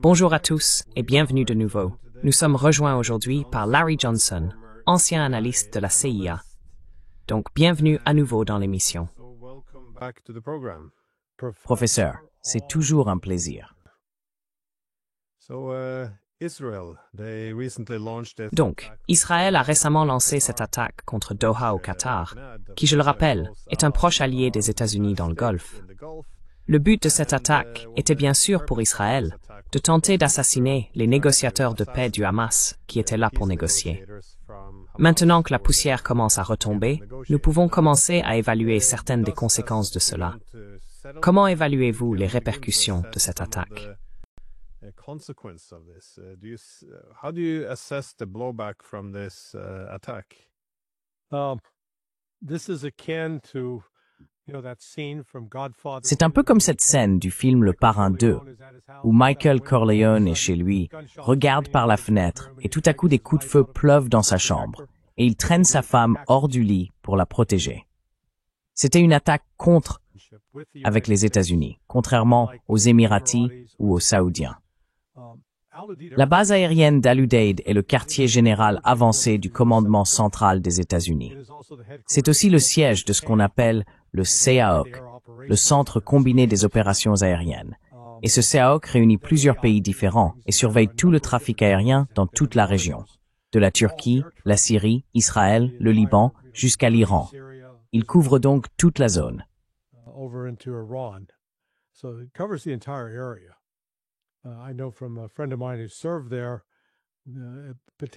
Bonjour à tous et bienvenue de nouveau. Nous sommes rejoints aujourd'hui par Larry Johnson, ancien analyste de la CIA. Donc bienvenue à nouveau dans l'émission. Professeur, c'est toujours un plaisir. Donc, Israël a récemment lancé cette attaque contre Doha au Qatar, qui, je le rappelle, est un proche allié des États-Unis dans le Golfe. Le but de cette attaque était bien sûr pour Israël de tenter d'assassiner les négociateurs de paix du Hamas qui étaient là pour négocier. Maintenant que la poussière commence à retomber, nous pouvons commencer à évaluer certaines des conséquences de cela. Comment évaluez-vous les répercussions de cette attaque? C'est un peu comme cette scène du film Le Parrain 2, où Michael Corleone est chez lui, regarde par la fenêtre et tout à coup des coups de feu pleuvent dans sa chambre, et il traîne sa femme hors du lit pour la protéger. C'était une attaque avec les États-Unis, contrairement aux Émiratis ou aux Saoudiens. La base aérienne d'Al-Udeid est le quartier général avancé du commandement central des États-Unis. C'est aussi le siège de ce qu'on appelle le CAOC, le Centre combiné des opérations aériennes. Et ce CAOC réunit plusieurs pays différents et surveille tout le trafic aérien dans toute la région, de la Turquie, la Syrie, Israël, le Liban, jusqu'à l'Iran. Il couvre donc toute la zone.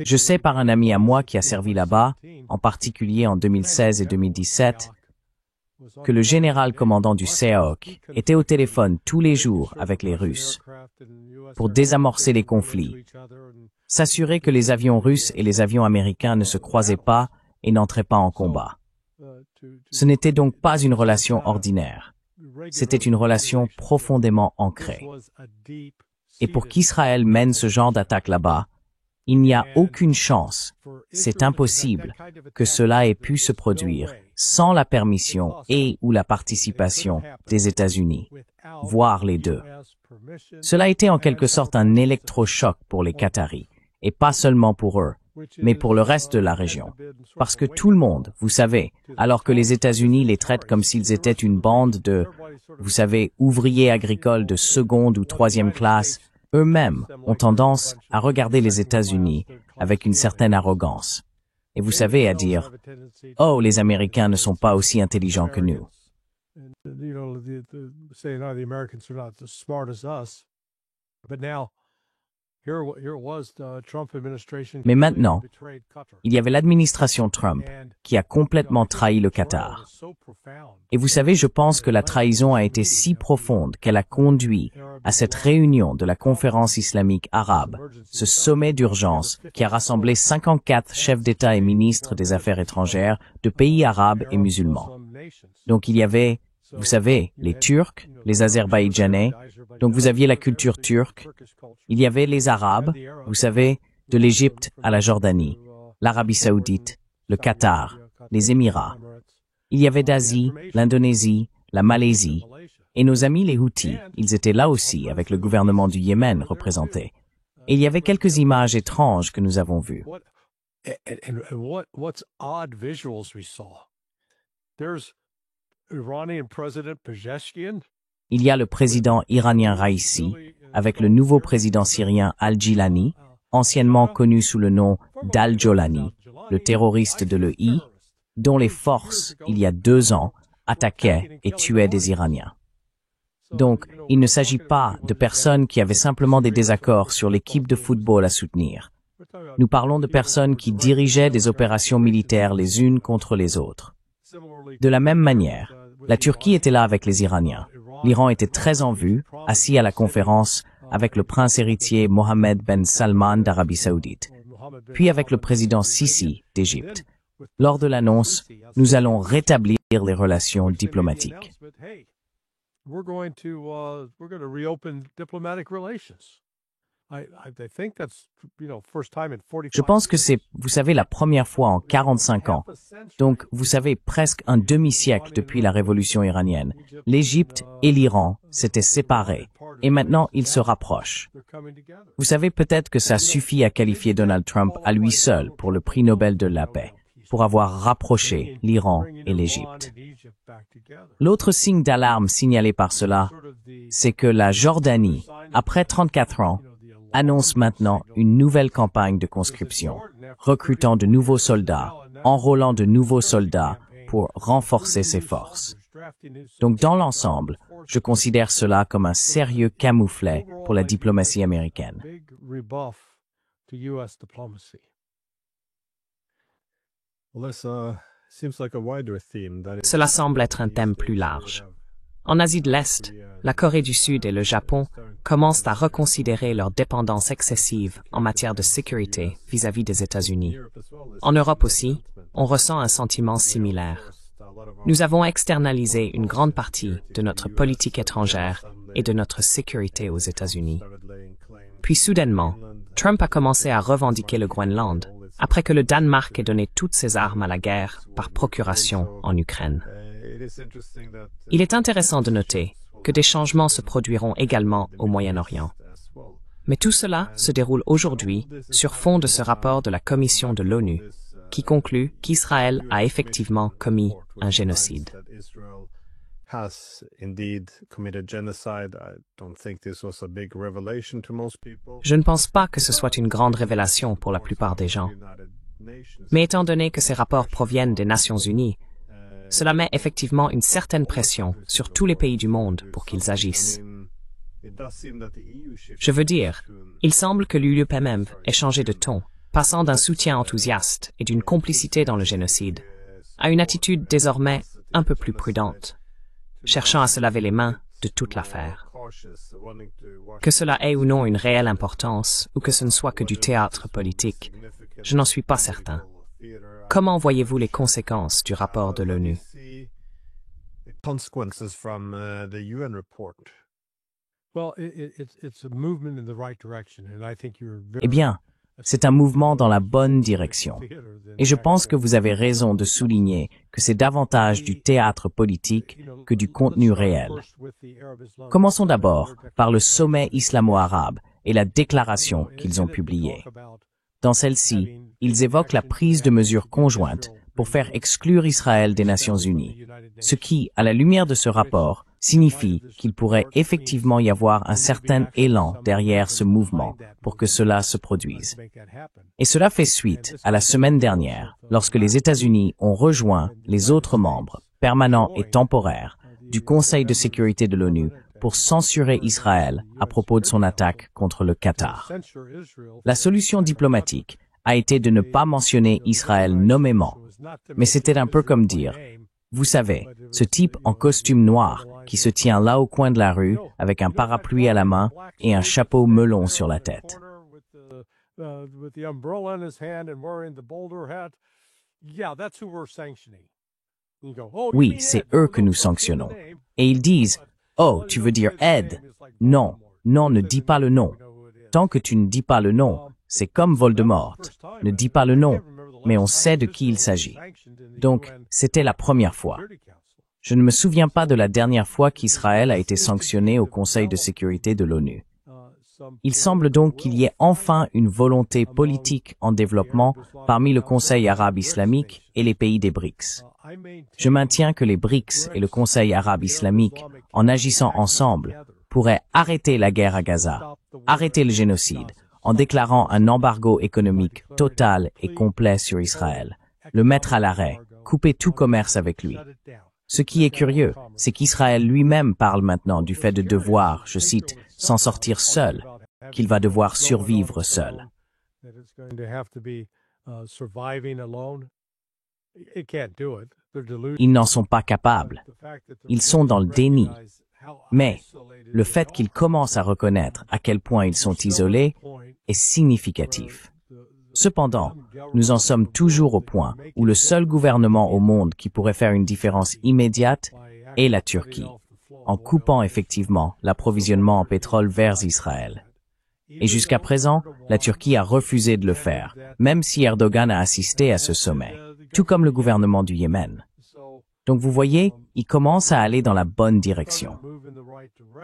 Je sais par un ami à moi qui a servi là-bas, en particulier en 2016 et 2017, que le général commandant du CAOC était au téléphone tous les jours avec les Russes pour désamorcer les conflits, s'assurer que les avions russes et les avions américains ne se croisaient pas et n'entraient pas en combat. Ce n'était donc pas une relation ordinaire. C'était une relation profondément ancrée. Et pour qu'Israël mène ce genre d'attaque là-bas, il n'y a aucune chance, c'est impossible, que cela ait pu se produire sans la permission et ou la participation des États-Unis, voire les deux. Cela était en quelque sorte un électrochoc pour les Qataris, et pas seulement pour eux, mais pour le reste de la région. Parce que tout le monde, vous savez, alors que les États-Unis les traitent comme s'ils étaient une bande de, vous savez, ouvriers agricoles de seconde ou troisième classe, eux-mêmes ont tendance à regarder les États-Unis avec une certaine arrogance. Et vous savez, à dire, « Oh, les Américains ne sont pas aussi intelligents que nous. » Mais maintenant, il y avait l'administration Trump qui a complètement trahi le Qatar. Et vous savez, je pense que la trahison a été si profonde qu'elle a conduit à cette réunion de la conférence islamique arabe, ce sommet d'urgence qui a rassemblé 54 chefs d'État et ministres des Affaires étrangères de pays arabes et musulmans. Donc il y avait, vous savez, les Turcs, les Azerbaïdjanais, donc vous aviez la culture turque, il y avait les Arabes, vous savez, de l'Égypte à la Jordanie, l'Arabie saoudite, le Qatar, les Émirats. Il y avait d'Asie, l'Indonésie, la Malaisie, et nos amis les Houthis, ils étaient là aussi avec le gouvernement du Yémen représenté. Et il y avait quelques images étranges que nous avons vues. Il y a le président iranien Raïssi, avec le nouveau président syrien Al-Gilani, anciennement connu sous le nom d'Al-Jolani, le terroriste de l'EI, dont les forces, il y a 2 ans, attaquaient et tuaient des Iraniens. Donc, il ne s'agit pas de personnes qui avaient simplement des désaccords sur l'équipe de football à soutenir. Nous parlons de personnes qui dirigeaient des opérations militaires les unes contre les autres. De la même manière, la Turquie était là avec les Iraniens. L'Iran était très en vue, assis à la conférence avec le prince héritier Mohammed Ben Salman d'Arabie Saoudite, puis avec le président Sisi d'Égypte. Lors de l'annonce, nous allons rétablir les relations diplomatiques. Je pense que c'est, vous savez, la première fois en 45 ans. Donc, vous savez, presque un demi-siècle depuis la révolution iranienne. L'Égypte et l'Iran s'étaient séparés. Et maintenant, ils se rapprochent. Vous savez peut-être que ça suffit à qualifier Donald Trump à lui seul pour le prix Nobel de la paix, pour avoir rapproché l'Iran et l'Égypte. L'autre signe d'alarme signalé par cela, c'est que la Jordanie, après 34 ans, annonce maintenant une nouvelle campagne de conscription, recrutant de nouveaux soldats, enrôlant de nouveaux soldats pour renforcer ses forces. Donc dans l'ensemble, je considère cela comme un sérieux camouflet pour la diplomatie américaine. Cela semble être un thème plus large. En Asie de l'Est, la Corée du Sud et le Japon commencent à reconsidérer leur dépendance excessive en matière de sécurité vis-à-vis des États-Unis. En Europe aussi, on ressent un sentiment similaire. Nous avons externalisé une grande partie de notre politique étrangère et de notre sécurité aux États-Unis. Puis soudainement, Trump a commencé à revendiquer le Groenland, après que le Danemark ait donné toutes ses armes à la guerre par procuration en Ukraine. Il est intéressant de noter que des changements se produiront également au Moyen-Orient. Mais tout cela se déroule aujourd'hui sur fond de ce rapport de la Commission de l'ONU, qui conclut qu'Israël a effectivement commis un génocide. Je ne pense pas que ce soit une grande révélation pour la plupart des gens. Mais étant donné que ces rapports proviennent des Nations Unies, cela met effectivement une certaine pression sur tous les pays du monde pour qu'ils agissent. Je veux dire, il semble que l'UPMM ait changé de ton, passant d'un soutien enthousiaste et d'une complicité dans le génocide à une attitude désormais un peu plus prudente, cherchant à se laver les mains de toute l'affaire. Que cela ait ou non une réelle importance, ou que ce ne soit que du théâtre politique, je n'en suis pas certain. Comment voyez-vous les conséquences du rapport de l'ONU? Eh bien, c'est un mouvement dans la bonne direction. Et je pense que vous avez raison de souligner que c'est davantage du théâtre politique que du contenu réel. Commençons d'abord par le sommet islamo-arabe et la déclaration qu'ils ont publiée. Dans celle-ci, ils évoquent la prise de mesures conjointes pour faire exclure Israël des Nations Unies, ce qui, à la lumière de ce rapport, signifie qu'il pourrait effectivement y avoir un certain élan derrière ce mouvement pour que cela se produise. Et cela fait suite à la semaine dernière, lorsque les États-Unis ont rejoint les autres membres, permanents et temporaires, du Conseil de sécurité de l'ONU pour censurer Israël à propos de son attaque contre le Qatar. La solution diplomatique a été de ne pas mentionner Israël nommément, mais c'était un peu comme dire, vous savez, ce type en costume noir qui se tient là au coin de la rue avec un parapluie à la main et un chapeau melon sur la tête. Oui, c'est eux que nous sanctionnons. Et ils disent, oh, tu veux dire aide? Non, non, ne dis pas le nom. Tant que tu ne dis pas le nom, c'est comme Voldemort. Ne dis pas le nom, mais on sait de qui il s'agit. Donc, c'était la première fois. Je ne me souviens pas de la dernière fois qu'Israël a été sanctionné au Conseil de sécurité de l'ONU. Il semble donc qu'il y ait enfin une volonté politique en développement parmi le Conseil arabe islamique et les pays des BRICS. Je maintiens que les BRICS et le Conseil arabe islamique, en agissant ensemble, pourraient arrêter la guerre à Gaza, arrêter le génocide, en déclarant un embargo économique total et complet sur Israël, le mettre à l'arrêt, couper tout commerce avec lui. Ce qui est curieux, c'est qu'Israël lui-même parle maintenant du fait de devoir, je cite, s'en sortir seul, qu'il va devoir survivre seul. Ils n'en sont pas capables. Ils sont dans le déni. Mais le fait qu'ils commencent à reconnaître à quel point ils sont isolés est significatif. Cependant, nous en sommes toujours au point où le seul gouvernement au monde qui pourrait faire une différence immédiate est la Turquie, en coupant effectivement l'approvisionnement en pétrole vers Israël. Et jusqu'à présent, la Turquie a refusé de le faire, même si Erdogan a assisté à ce sommet, tout comme le gouvernement du Yémen. Donc vous voyez, il commence à aller dans la bonne direction.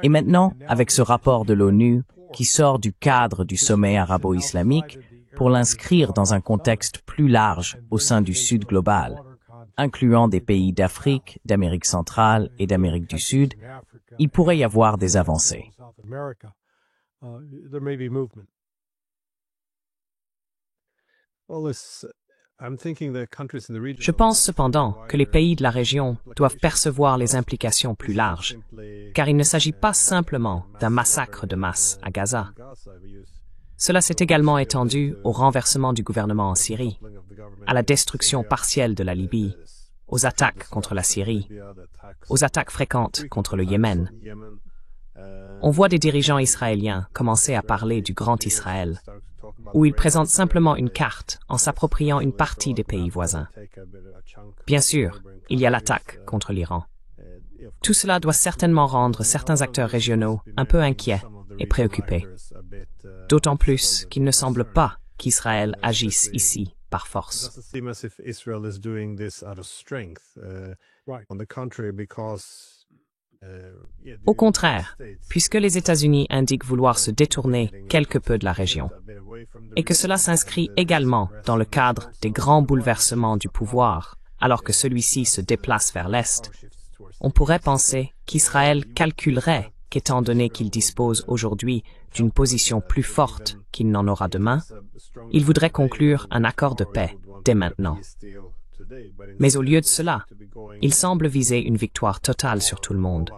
Et maintenant, avec ce rapport de l'ONU, qui sort du cadre du sommet arabo-islamique, pour l'inscrire dans un contexte plus large au sein du Sud global, incluant des pays d'Afrique, d'Amérique centrale et d'Amérique du Sud, il pourrait y avoir des avancées. Je pense cependant que les pays de la région doivent percevoir les implications plus larges, car il ne s'agit pas simplement d'un massacre de masse à Gaza. Cela s'est également étendu au renversement du gouvernement en Syrie, à la destruction partielle de la Libye, aux attaques contre la Syrie, aux attaques fréquentes contre le Yémen. On voit des dirigeants israéliens commencer à parler du Grand Israël, où ils présentent simplement une carte en s'appropriant une partie des pays voisins. Bien sûr, il y a l'attaque contre l'Iran. Tout cela doit certainement rendre certains acteurs régionaux un peu inquiets et préoccupés. D'autant plus qu'il ne semble pas qu'Israël agisse ici par force. Au contraire, puisque les États-Unis indiquent vouloir se détourner quelque peu de la région, et que cela s'inscrit également dans le cadre des grands bouleversements du pouvoir, alors que celui-ci se déplace vers l'Est, on pourrait penser qu'Israël calculerait qu'étant donné qu'il dispose aujourd'hui d'une position plus forte qu'il n'en aura demain, il voudrait conclure un accord de paix dès maintenant. Mais au lieu de cela, ils semblent viser une victoire totale sur tout le monde,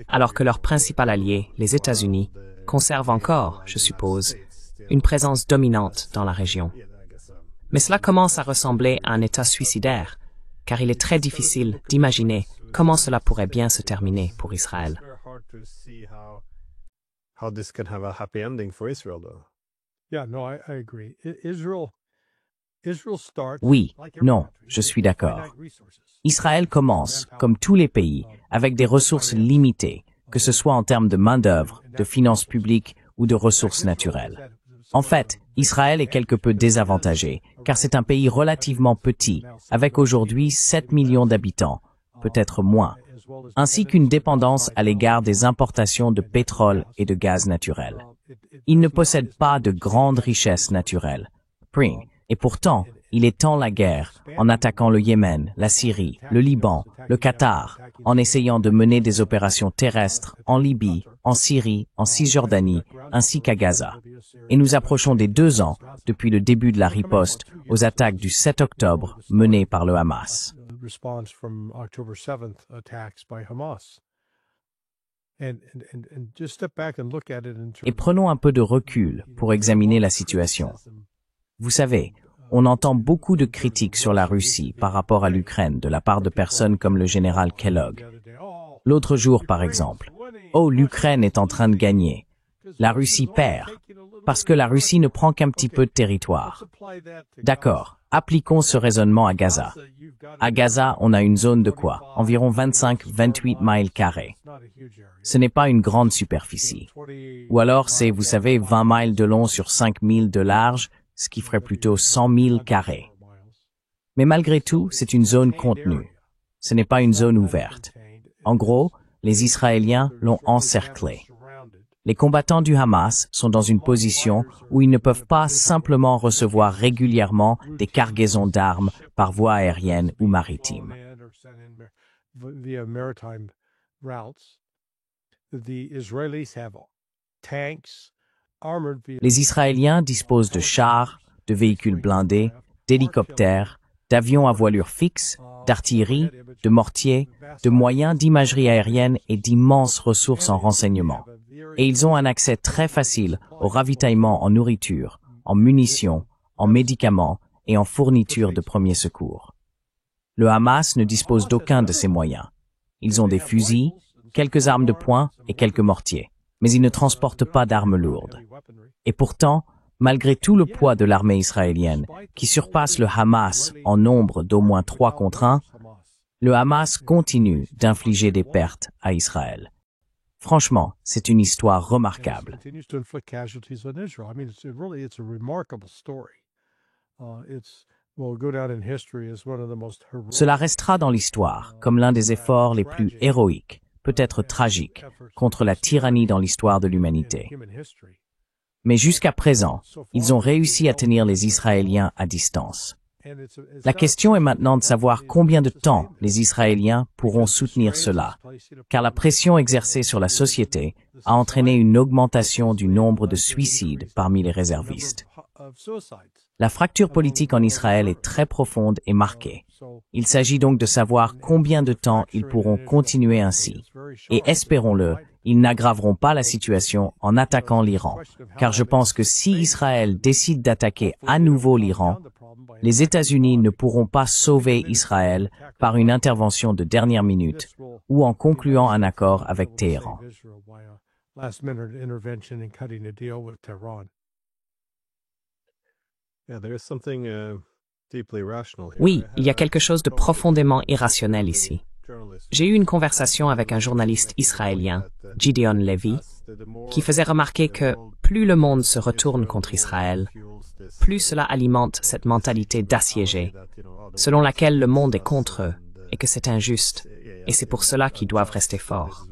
alors que leur principal allié, les États-Unis, conserve encore, je suppose, une présence dominante dans la région. Mais cela commence à ressembler à un état suicidaire, car il est très difficile d'imaginer comment cela pourrait bien se terminer pour Israël. Oui, non, je suis d'accord. Israël commence, comme tous les pays, avec des ressources limitées, que ce soit en termes de main-d'œuvre, de finances publiques ou de ressources naturelles. En fait, Israël est quelque peu désavantagé, car c'est un pays relativement petit, avec aujourd'hui 7 millions d'habitants, peut-être moins, ainsi qu'une dépendance à l'égard des importations de pétrole et de gaz naturel. Il ne possède pas de grandes richesses naturelles. Et pourtant, il étend la guerre en attaquant le Yémen, la Syrie, le Liban, le Qatar, en essayant de mener des opérations terrestres en Libye, en Syrie, en Cisjordanie, ainsi qu'à Gaza. Et nous approchons des 2 ans depuis le début de la riposte aux attaques du 7 octobre menées par le Hamas. Et prenons un peu de recul pour examiner la situation. Vous savez, on entend beaucoup de critiques sur la Russie par rapport à l'Ukraine de la part de personnes comme le général Kellogg. L'autre jour, par exemple, « Oh, l'Ukraine est en train de gagner. La Russie perd, parce que la Russie ne prend qu'un petit peu de territoire. » D'accord, appliquons ce raisonnement à Gaza. À Gaza, on a une zone de quoi? Environ 25-28 miles carrés. Ce n'est pas une grande superficie. Ou alors c'est, vous savez, 20 miles de long sur 5 milles de large, ce qui ferait plutôt 100 000 carrés. Mais malgré tout, c'est une zone contenue. Ce n'est pas une zone ouverte. En gros, les Israéliens l'ont encerclée. Les combattants du Hamas sont dans une position où ils ne peuvent pas simplement recevoir régulièrement des cargaisons d'armes par voie aérienne ou maritime. Les Israéliens disposent de chars, de véhicules blindés, d'hélicoptères, d'avions à voilure fixe, d'artillerie, de mortiers, de moyens d'imagerie aérienne et d'immenses ressources en renseignement. Et ils ont un accès très facile au ravitaillement en nourriture, en munitions, en médicaments et en fournitures de premiers secours. Le Hamas ne dispose d'aucun de ces moyens. Ils ont des fusils, quelques armes de poing et quelques mortiers, mais ils ne transportent pas d'armes lourdes. Et pourtant, malgré tout le poids de l'armée israélienne, qui surpasse le Hamas en nombre d'au moins 3 contre 1, le Hamas continue d'infliger des pertes à Israël. Franchement, c'est une histoire remarquable. Cela restera dans l'histoire comme l'un des efforts les plus héroïques, peut-être tragiques, contre la tyrannie dans l'histoire de l'humanité. Mais jusqu'à présent, ils ont réussi à tenir les Israéliens à distance. La question est maintenant de savoir combien de temps les Israéliens pourront soutenir cela, car la pression exercée sur la société a entraîné une augmentation du nombre de suicides parmi les réservistes. La fracture politique en Israël est très profonde et marquée. Il s'agit donc de savoir combien de temps ils pourront continuer ainsi. Et espérons-le, ils n'aggraveront pas la situation en attaquant l'Iran, car je pense que si Israël décide d'attaquer à nouveau l'Iran, les États-Unis ne pourront pas sauver Israël par une intervention de dernière minute ou en concluant un accord avec Téhéran. Oui, il y a quelque chose de profondément irrationnel ici. J'ai eu une conversation avec un journaliste israélien, Gideon Levy, qui faisait remarquer que plus le monde se retourne contre Israël, plus cela alimente cette mentalité d'assiégé, selon laquelle le monde est contre eux et que c'est injuste, et c'est pour cela qu'ils doivent rester forts.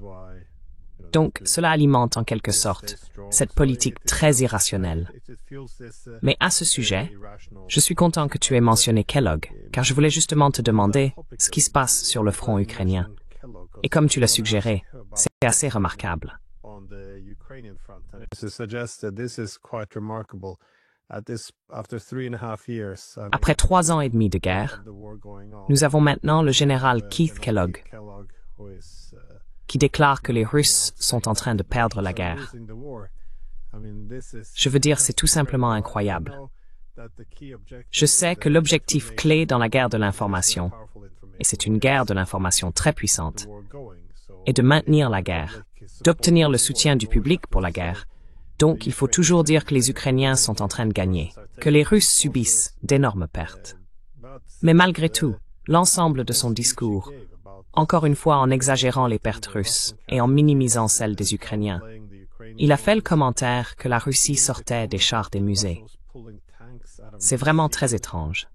Donc, cela alimente en quelque sorte cette politique très irrationnelle. Mais à ce sujet, je suis content que tu aies mentionné Kellogg, car je voulais justement te demander ce qui se passe sur le front ukrainien. Et comme tu l'as suggéré, c'est assez remarquable. Après 3 ans et demi de guerre, nous avons maintenant le général Keith Kellogg, qui déclare que les Russes sont en train de perdre la guerre. Je veux dire, c'est tout simplement incroyable. Je sais que l'objectif clé dans la guerre de l'information, et c'est une guerre de l'information très puissante, est de maintenir la guerre, d'obtenir le soutien du public pour la guerre. Donc, il faut toujours dire que les Ukrainiens sont en train de gagner, que les Russes subissent d'énormes pertes. Mais malgré tout, l'ensemble de son discours, encore une fois en exagérant les pertes russes et en minimisant celles des Ukrainiens, il a fait le commentaire que la Russie sortait des chars des musées. C'est vraiment très étrange.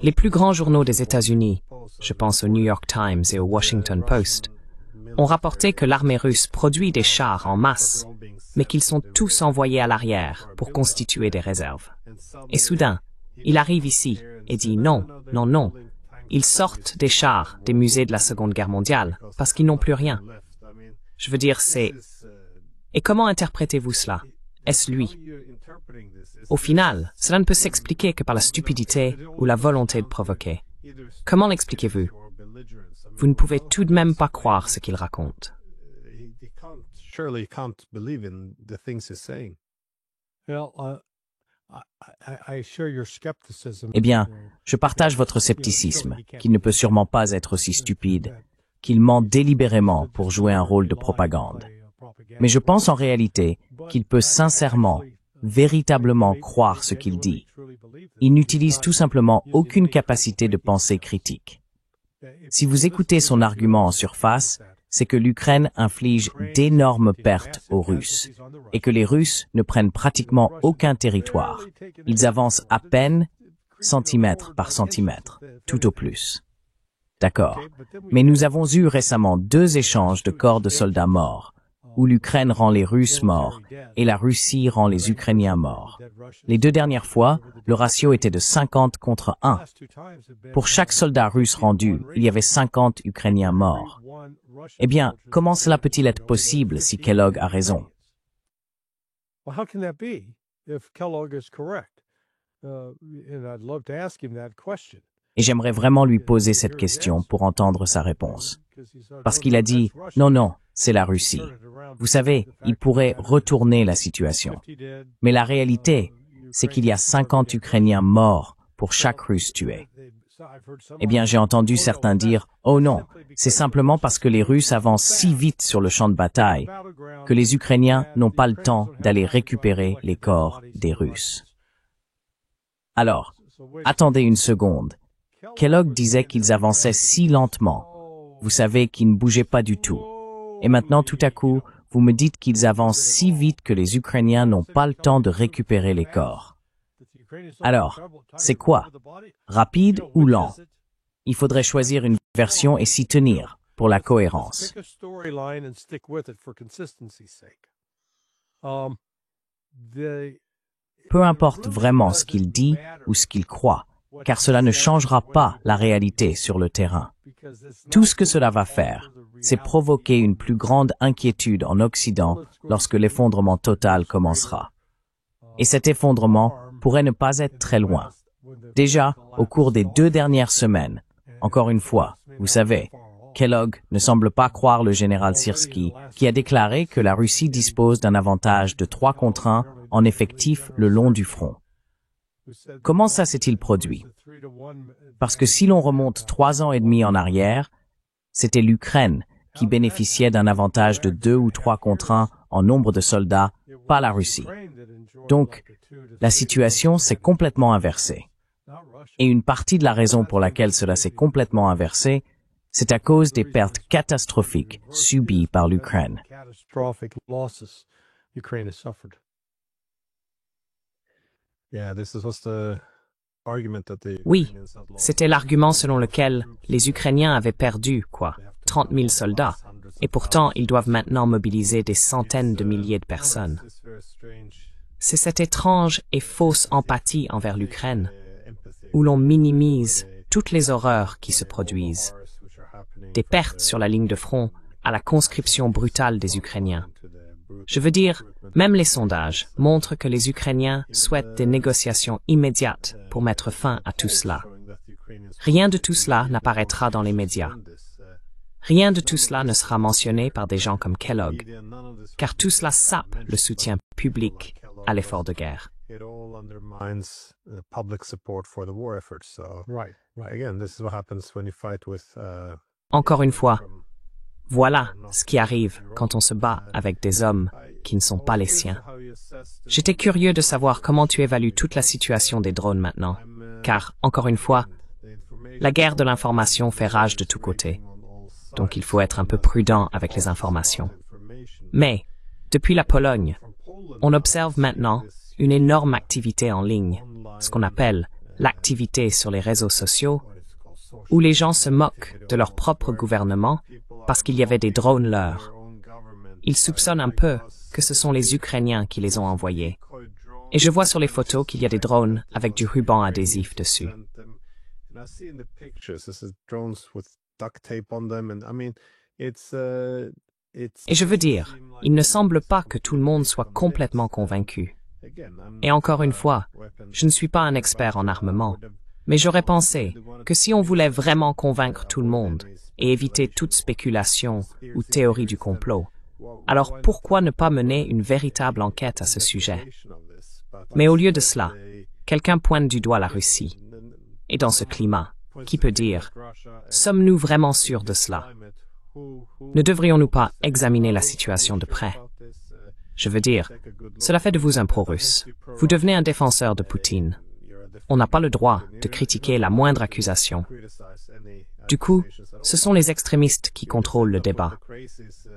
Les plus grands journaux des États-Unis, je pense au New York Times et au Washington Post, ont rapporté que l'armée russe produit des chars en masse, mais qu'ils sont tous envoyés à l'arrière pour constituer des réserves. Et soudain, il arrive ici et dit non, non, non. Ils sortent des chars des musées de la Seconde Guerre mondiale parce qu'ils n'ont plus rien. Je veux dire, c'est... Et comment interprétez-vous cela? Est-ce lui? Au final, cela ne peut s'expliquer que par la stupidité ou la volonté de provoquer. Comment l'expliquez-vous? Vous ne pouvez tout de même pas croire ce qu'il raconte. Eh bien, je partage votre scepticisme, qu'il ne peut sûrement pas être aussi stupide, qu'il ment délibérément pour jouer un rôle de propagande. Mais je pense en réalité qu'il peut sincèrement, véritablement croire ce qu'il dit. Il n'utilise tout simplement aucune capacité de pensée critique. Si vous écoutez son argument en surface, c'est que l'Ukraine inflige d'énormes pertes aux Russes et que les Russes ne prennent pratiquement aucun territoire. Ils avancent à peine centimètre par centimètre, tout au plus. D'accord. Mais nous avons eu récemment 2 échanges de corps de soldats morts, où l'Ukraine rend les Russes morts et la Russie rend les Ukrainiens morts. Les 2 dernières fois, le ratio était de 50 contre 1. Pour chaque soldat russe rendu, il y avait 50 Ukrainiens morts. Eh bien, comment cela peut-il être possible si Kellogg a raison? Et j'aimerais vraiment lui poser cette question pour entendre sa réponse. Parce qu'il a dit, non, non, c'est la Russie. Vous savez, il pourrait retourner la situation. Mais la réalité, c'est qu'il y a 50 Ukrainiens morts pour chaque Russe tué. Eh bien, j'ai entendu certains dire, oh non, c'est simplement parce que les Russes avancent si vite sur le champ de bataille que les Ukrainiens n'ont pas le temps d'aller récupérer les corps des Russes. Alors, attendez une seconde. Kellogg disait qu'ils avançaient si lentement. Vous savez qu'ils ne bougeaient pas du tout. Et maintenant, tout à coup, vous me dites qu'ils avancent si vite que les Ukrainiens n'ont pas le temps de récupérer les corps. Alors, c'est quoi? Rapide ou lent? Il faudrait choisir une version et s'y tenir pour la cohérence. Peu importe vraiment ce qu'il dit ou ce qu'il croit, car cela ne changera pas la réalité sur le terrain. Tout ce que cela va faire, c'est provoquer une plus grande inquiétude en Occident lorsque l'effondrement total commencera. Et cet effondrement pourrait ne pas être très loin. Déjà, au cours des 2 dernières semaines, encore une fois, vous savez, Kellogg ne semble pas croire le général Syrski, qui a déclaré que la Russie dispose d'un avantage de 3 contre 1 en effectif le long du front. Comment ça s'est-il produit? Parce que si l'on remonte 3 ans et demi en arrière, c'était l'Ukraine qui bénéficiait d'un avantage de 2 ou 3 contre 1 en nombre de soldats, pas la Russie. Donc, la situation s'est complètement inversée. Et une partie de la raison pour laquelle cela s'est complètement inversé, c'est à cause des pertes catastrophiques subies par l'Ukraine. Oui, c'était l'argument selon lequel les Ukrainiens avaient perdu, 30 000 soldats, et pourtant ils doivent maintenant mobiliser des centaines de milliers de personnes. C'est cette étrange et fausse empathie envers l'Ukraine, où l'on minimise toutes les horreurs qui se produisent, des pertes sur la ligne de front à la conscription brutale des Ukrainiens. Je veux dire, même les sondages montrent que les Ukrainiens souhaitent des négociations immédiates pour mettre fin à tout cela. Rien de tout cela n'apparaîtra dans les médias. Rien de tout cela ne sera mentionné par des gens comme Kellogg, car tout cela sape le soutien public à l'effort de guerre. Encore une fois, voilà ce qui arrive quand on se bat avec des hommes qui ne sont pas les siens. J'étais curieux de savoir comment tu évalues toute la situation des drones maintenant, car, encore une fois, la guerre de l'information fait rage de tous côtés. Donc il faut être un peu prudent avec les informations. Mais, depuis la Pologne, on observe maintenant une énorme activité en ligne, ce qu'on appelle l'activité sur les réseaux sociaux, où les gens se moquent de leur propre gouvernement parce qu'il y avait des drones leurs. Ils soupçonnent un peu que ce sont les Ukrainiens qui les ont envoyés. Et je vois sur les photos qu'il y a des drones avec du ruban adhésif dessus. Et je veux dire, il ne semble pas que tout le monde soit complètement convaincu. Et encore une fois, je ne suis pas un expert en armement, mais j'aurais pensé que si on voulait vraiment convaincre tout le monde et éviter toute spéculation ou théorie du complot, alors pourquoi ne pas mener une véritable enquête à ce sujet? Mais au lieu de cela, quelqu'un pointe du doigt la Russie. Et dans ce climat, qui peut dire, sommes-nous vraiment sûrs de cela? Ne devrions-nous pas examiner la situation de près? Je veux dire, cela fait de vous un pro-russe. Vous devenez un défenseur de Poutine. On n'a pas le droit de critiquer la moindre accusation. Du coup, ce sont les extrémistes qui contrôlent le débat.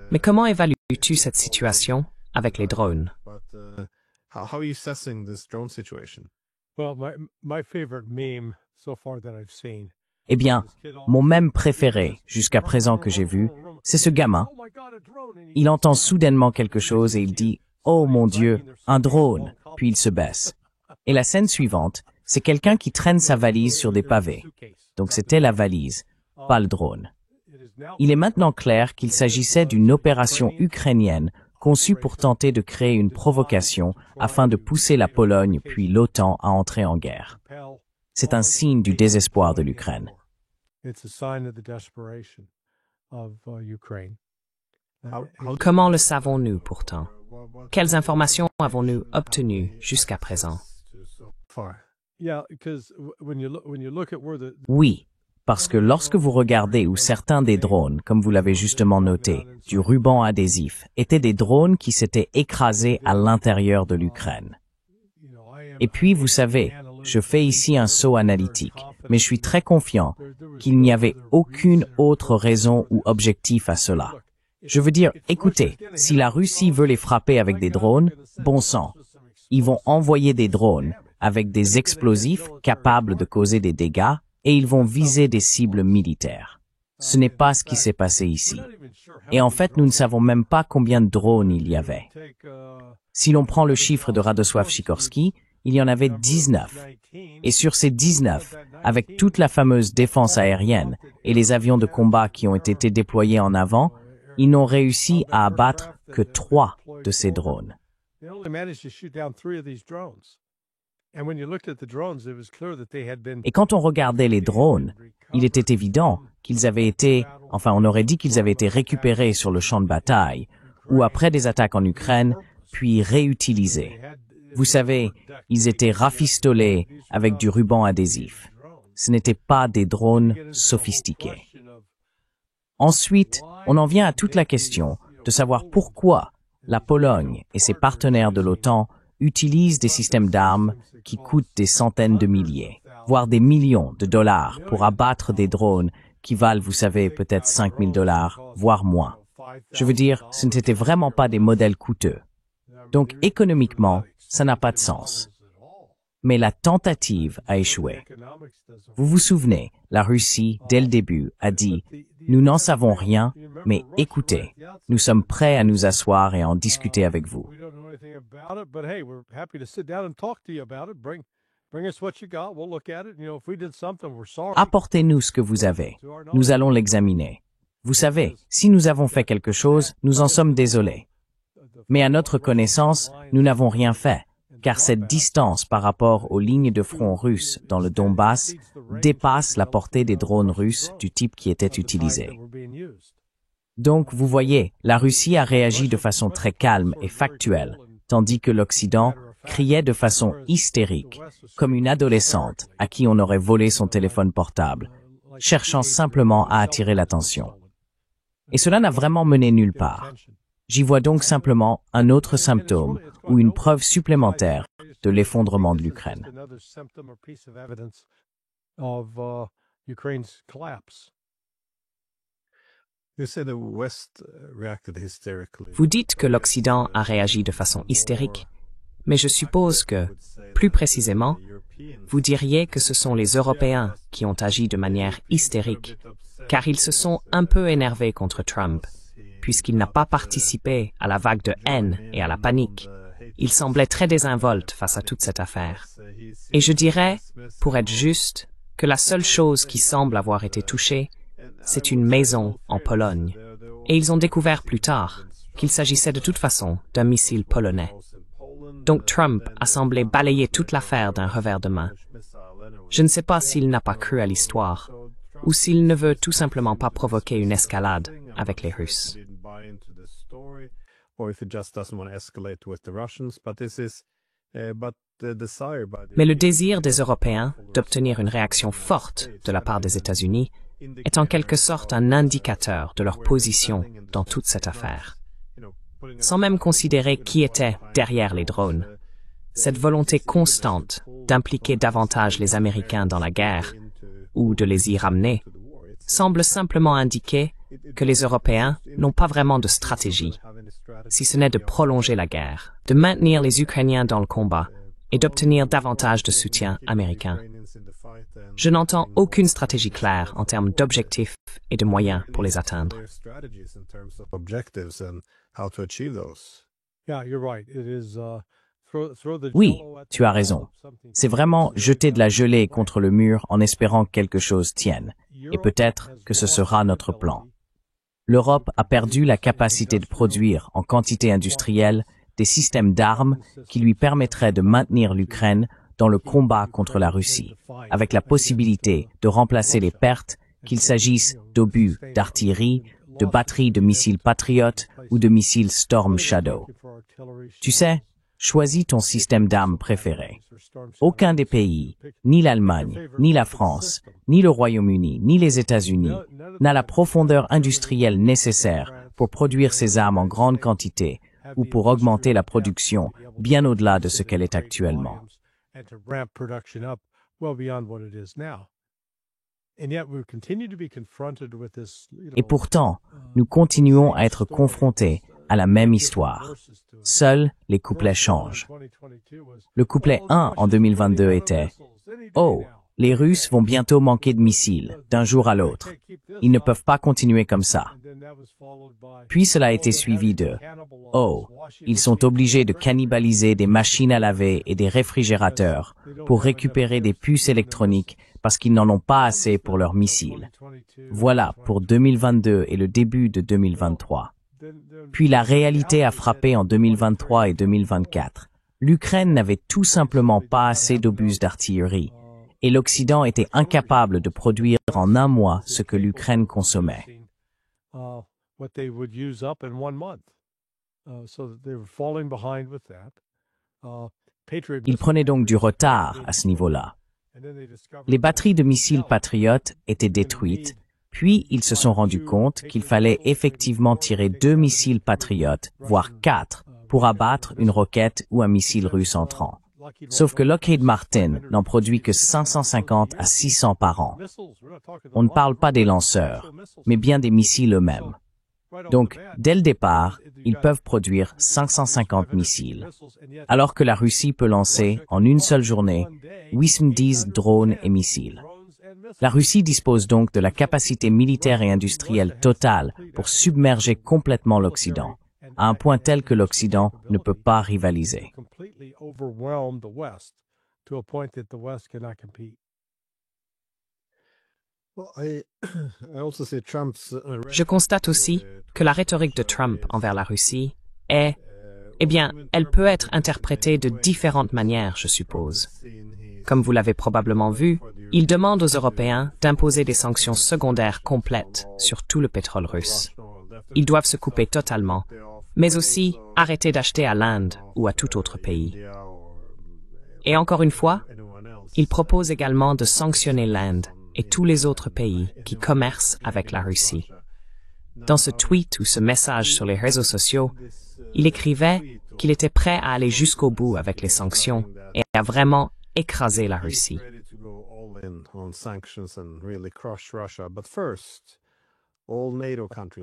Mais comment évalues-tu cette situation avec les drones? Eh bien, mon mème préféré, jusqu'à présent que j'ai vu, c'est ce gamin. Il entend soudainement quelque chose et il dit « Oh mon Dieu, un drone !» Puis il se baisse. Et la scène suivante, c'est quelqu'un qui traîne sa valise sur des pavés. Donc c'était la valise, pas le drone. Il est maintenant clair qu'il s'agissait d'une opération ukrainienne conçue pour tenter de créer une provocation afin de pousser la Pologne puis l'OTAN à entrer en guerre. C'est un signe du désespoir de l'Ukraine. Comment le savons-nous pourtant? Quelles informations avons-nous obtenues jusqu'à présent? Oui, parce que lorsque vous regardez où certains des drones, comme vous l'avez justement noté, du ruban adhésif, étaient des drones qui s'étaient écrasés à l'intérieur de l'Ukraine. Et puis, vous savez, je fais ici un saut analytique, mais je suis très confiant qu'il n'y avait aucune autre raison ou objectif à cela. Je veux dire, écoutez, si la Russie veut les frapper avec des drones, bon sang, ils vont envoyer des drones avec des explosifs capables de causer des dégâts et ils vont viser des cibles militaires. Ce n'est pas ce qui s'est passé ici. Et en fait, nous ne savons même pas combien de drones il y avait. Si l'on prend le chiffre de Radosław Sikorski, il y en avait 19. Et sur ces 19, avec toute la fameuse défense aérienne et les avions de combat qui ont été déployés en avant, ils n'ont réussi à abattre que 3 de ces drones. Et quand on regardait les drones, il était évident qu'ils avaient été, on aurait dit qu'ils avaient été récupérés sur le champ de bataille, ou après des attaques en Ukraine, puis réutilisés. Vous savez, ils étaient rafistolés avec du ruban adhésif. Ce n'étaient pas des drones sophistiqués. Ensuite, on en vient à toute la question de savoir pourquoi la Pologne et ses partenaires de l'OTAN utilisent des systèmes d'armes qui coûtent des centaines de milliers, voire des millions de dollars pour abattre des drones qui valent, vous savez, peut-être $5,000, voire moins. Je veux dire, ce n'étaient vraiment pas des modèles coûteux. Donc, économiquement, ça n'a pas de sens. Mais la tentative a échoué. Vous vous souvenez, la Russie, dès le début, a dit « Nous n'en savons rien, mais écoutez, nous sommes prêts à nous asseoir et à en discuter avec vous. » Apportez-nous ce que vous avez. Nous allons l'examiner. Vous savez, si nous avons fait quelque chose, nous en sommes désolés. Mais à notre connaissance, nous n'avons rien fait, car cette distance par rapport aux lignes de front russes dans le Donbass dépasse la portée des drones russes du type qui était utilisé. Donc, vous voyez, la Russie a réagi de façon très calme et factuelle, tandis que l'Occident criait de façon hystérique, comme une adolescente à qui on aurait volé son téléphone portable, cherchant simplement à attirer l'attention. Et cela n'a vraiment mené nulle part. J'y vois donc simplement un autre symptôme ou une preuve supplémentaire de l'effondrement de l'Ukraine. Vous dites que l'Occident a réagi de façon hystérique, mais je suppose que, plus précisément, vous diriez que ce sont les Européens qui ont agi de manière hystérique, car ils se sont un peu énervés contre Trump, puisqu'il n'a pas participé à la vague de haine et à la panique. Il semblait très désinvolte face à toute cette affaire. Et je dirais, pour être juste, que la seule chose qui semble avoir été touchée, c'est une maison en Pologne. Et ils ont découvert plus tard qu'il s'agissait de toute façon d'un missile polonais. Donc Trump a semblé balayer toute l'affaire d'un revers de main. Je ne sais pas s'il n'a pas cru à l'histoire, ou s'il ne veut tout simplement pas provoquer une escalade avec les Russes. Mais le désir des Européens d'obtenir une réaction forte de la part des États-Unis est en quelque sorte un indicateur de leur position dans toute cette affaire. Sans même considérer qui était derrière les drones, cette volonté constante d'impliquer davantage les Américains dans la guerre, ou de les y ramener, semble simplement indiquer que les Européens n'ont pas vraiment de stratégie, si ce n'est de prolonger la guerre, de maintenir les Ukrainiens dans le combat et d'obtenir davantage de soutien américain. Je n'entends aucune stratégie claire en termes d'objectifs et de moyens pour les atteindre. Oui, tu as raison. C'est vraiment jeter de la gelée contre le mur en espérant que quelque chose tienne. Et peut-être que ce sera notre plan. L'Europe a perdu la capacité de produire en quantité industrielle des systèmes d'armes qui lui permettraient de maintenir l'Ukraine dans le combat contre la Russie, avec la possibilité de remplacer les pertes, qu'il s'agisse d'obus d'artillerie, de batteries de missiles Patriot ou de missiles Storm Shadow. Tu sais, choisis ton système d'armes préféré. Aucun des pays, ni l'Allemagne, ni la France, ni le Royaume-Uni, ni les États-Unis, n'a la profondeur industrielle nécessaire pour produire ces armes en grande quantité ou pour augmenter la production bien au-delà de ce qu'elle est actuellement. Et pourtant, nous continuons à être confrontés à la même histoire. Seuls les couplets changent. Le couplet 1 en 2022 était « Oh, les Russes vont bientôt manquer de missiles, d'un jour à l'autre. Ils ne peuvent pas continuer comme ça. » Puis cela a été suivi de « Oh, ils sont obligés de cannibaliser des machines à laver et des réfrigérateurs pour récupérer des puces électroniques parce qu'ils n'en ont pas assez pour leurs missiles. » Voilà pour 2022 et le début de 2023. Puis la réalité a frappé en 2023 et 2024. L'Ukraine n'avait tout simplement pas assez d'obus d'artillerie, et l'Occident était incapable de produire en un mois ce que l'Ukraine consommait. Ils prenaient donc du retard à ce niveau-là. Les batteries de missiles Patriot étaient détruites, puis ils se sont rendus compte qu'il fallait effectivement tirer 2 missiles Patriot, voire 4, pour abattre une roquette ou un missile russe entrant. Sauf que Lockheed Martin n'en produit que 550 à 600 par an. On ne parle pas des lanceurs, mais bien des missiles eux-mêmes. Donc, dès le départ, ils peuvent produire 550 missiles, alors que la Russie peut lancer, en une seule journée, 810 drones et missiles. La Russie dispose donc de la capacité militaire et industrielle totale pour submerger complètement l'Occident, à un point tel que l'Occident ne peut pas rivaliser. Je constate aussi que la rhétorique de Trump envers la Russie est, eh bien, elle peut être interprétée de différentes manières, je suppose. Comme vous l'avez probablement vu, il demande aux Européens d'imposer des sanctions secondaires complètes sur tout le pétrole russe. Ils doivent se couper totalement, mais aussi arrêter d'acheter à l'Inde ou à tout autre pays. Et encore une fois, il propose également de sanctionner l'Inde et tous les autres pays qui commercent avec la Russie. Dans ce tweet ou ce message sur les réseaux sociaux, il écrivait qu'il était prêt à aller jusqu'au bout avec les sanctions et à vraiment écraser la Russie.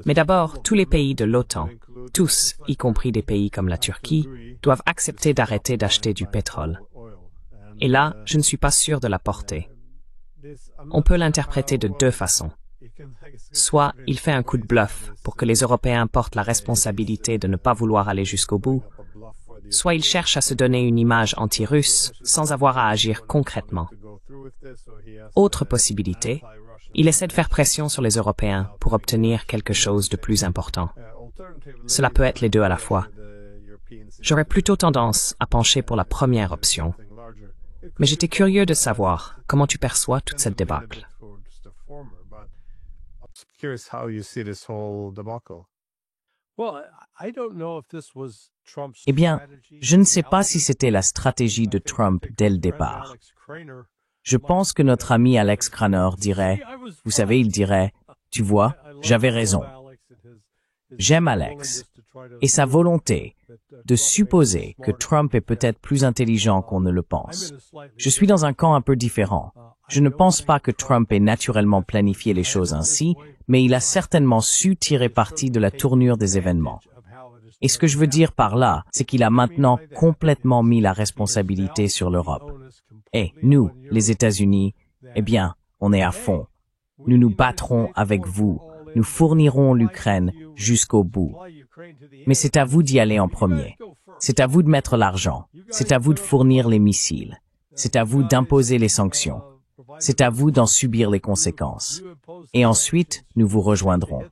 Mais d'abord, tous les pays de l'OTAN, tous, y compris des pays comme la Turquie, doivent accepter d'arrêter d'acheter du pétrole. Et là, je ne suis pas sûr de la portée. On peut l'interpréter de deux façons. Soit il fait un coup de bluff pour que les Européens portent la responsabilité de ne pas vouloir aller jusqu'au bout, soit il cherche à se donner une image anti-russe sans avoir à agir concrètement. Autre possibilité, il essaie de faire pression sur les Européens pour obtenir quelque chose de plus important. Cela peut être les deux à la fois. J'aurais plutôt tendance à pencher pour la première option. Mais j'étais curieux de savoir comment tu perçois toute cette débâcle. Eh bien, je ne sais pas si c'était la stratégie de Trump dès le départ. Je pense que notre ami Alex Cranor dirait, vous savez, il dirait, tu vois, j'avais raison. J'aime Alex et sa volonté de supposer que Trump est peut-être plus intelligent qu'on ne le pense. Je suis dans un camp un peu différent. Je ne pense pas que Trump ait naturellement planifié les choses ainsi, mais il a certainement su tirer parti de la tournure des événements. Et ce que je veux dire par là, c'est qu'il a maintenant complètement mis la responsabilité sur l'Europe. Et nous, les États-Unis, eh bien, on est à fond. Nous nous battrons avec vous. Nous fournirons l'Ukraine jusqu'au bout. Mais c'est à vous d'y aller en premier. C'est à vous de mettre l'argent. C'est à vous de fournir les missiles. C'est à vous d'imposer les sanctions. C'est à vous d'en subir les conséquences. Et ensuite, nous vous rejoindrons.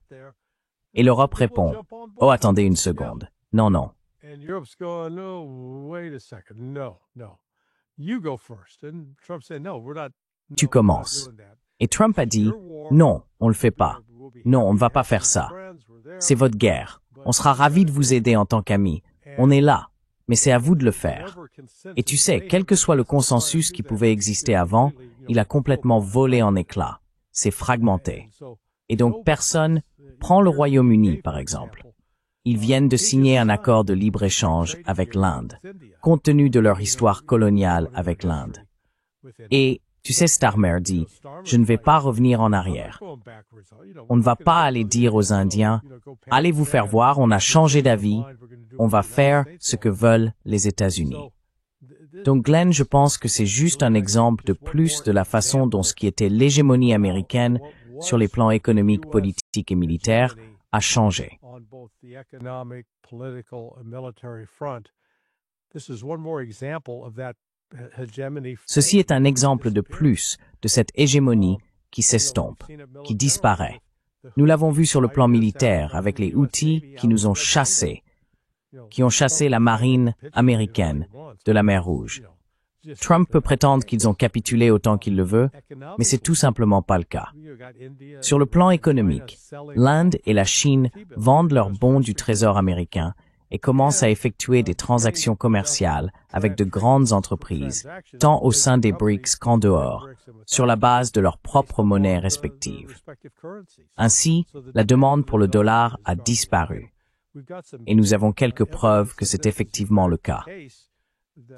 Et l'Europe répond, « Oh, attendez une seconde. Non, non. » Tu commences. Et Trump a dit, « Non, on le fait pas. Non, on ne va pas faire ça. C'est votre guerre. On sera ravis de vous aider en tant qu'amis. On est là. Mais c'est à vous de le faire. » Et tu sais, quel que soit le consensus qui pouvait exister avant, il a complètement volé en éclats. C'est fragmenté. Et donc personne, prend le Royaume-Uni par exemple. Ils viennent de signer un accord de libre-échange avec l'Inde, compte tenu de leur histoire coloniale avec l'Inde. Et Tu sais, Starmer dit, je ne vais pas revenir en arrière. On ne va pas aller dire aux Indiens, allez vous faire voir, on a changé d'avis, on va faire ce que veulent les États-Unis. Donc Glenn, je pense que c'est juste un exemple de plus de la façon dont ce qui était l'hégémonie américaine sur les plans économiques, politiques et militaires a changé. Ceci est un exemple de plus de cette hégémonie qui s'estompe, qui disparaît. Nous l'avons vu sur le plan militaire avec les Houthis qui nous ont chassés, qui ont chassé la marine américaine de la mer Rouge. Trump peut prétendre qu'ils ont capitulé autant qu'il le veut, mais c'est tout simplement pas le cas. Sur le plan économique, l'Inde et la Chine vendent leurs bons du Trésor américain et commencent à effectuer des transactions commerciales avec de grandes entreprises, tant au sein des BRICS qu'en dehors, sur la base de leurs propres monnaies respectives. Ainsi, la demande pour le dollar a disparu. Et nous avons quelques preuves que c'est effectivement le cas.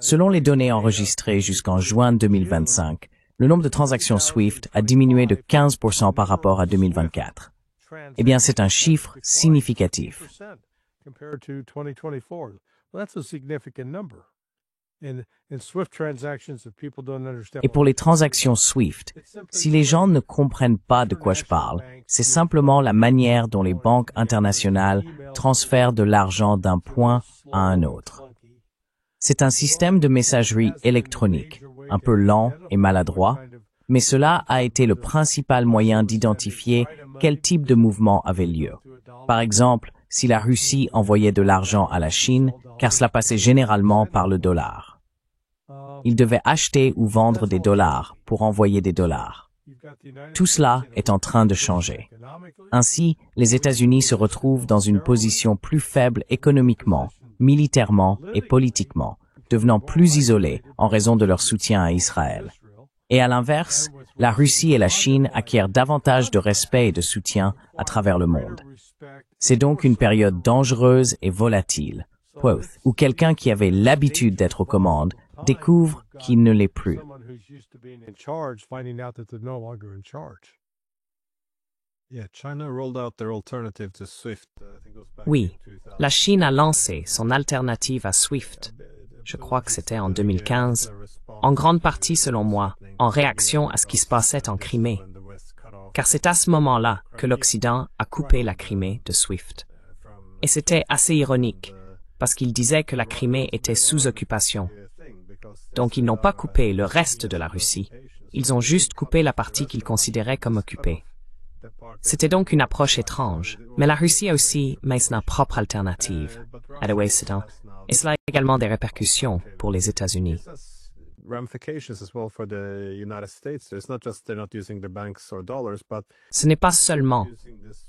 Selon les données enregistrées jusqu'en juin 2025, le nombre de transactions SWIFT a diminué de 15% par rapport à 2024. Eh bien, c'est un chiffre significatif. Et pour les transactions SWIFT, si les gens ne comprennent pas de quoi je parle, c'est simplement la manière dont les banques internationales transfèrent de l'argent d'un point à un autre. C'est un système de messagerie électronique, un peu lent et maladroit, mais cela a été le principal moyen d'identifier quel type de mouvement avait lieu. Par exemple, si la Russie envoyait de l'argent à la Chine, car cela passait généralement par le dollar. Ils devaient acheter ou vendre des dollars pour envoyer des dollars. Tout cela est en train de changer. Ainsi, les États-Unis se retrouvent dans une position plus faible économiquement, militairement et politiquement, devenant plus isolés en raison de leur soutien à Israël. Et à l'inverse, la Russie et la Chine acquièrent davantage de respect et de soutien à travers le monde. C'est donc une période dangereuse et volatile, où quelqu'un qui avait l'habitude d'être aux commandes découvre qu'il ne l'est plus. Oui, la Chine a lancé son alternative à SWIFT. Je crois que c'était en 2015, en grande partie, selon moi, en réaction à ce qui se passait en Crimée. Car c'est à ce moment-là que l'Occident a coupé la Crimée de SWIFT. Et c'était assez ironique, parce qu'ils disaient que la Crimée était sous occupation. Donc ils n'ont pas coupé le reste de la Russie, ils ont juste coupé la partie qu'ils considéraient comme occupée. C'était donc une approche étrange, mais la Russie a aussi maintenant propre alternative à l'Occident, et cela a également des répercussions pour les États-Unis. Ce n'est pas seulement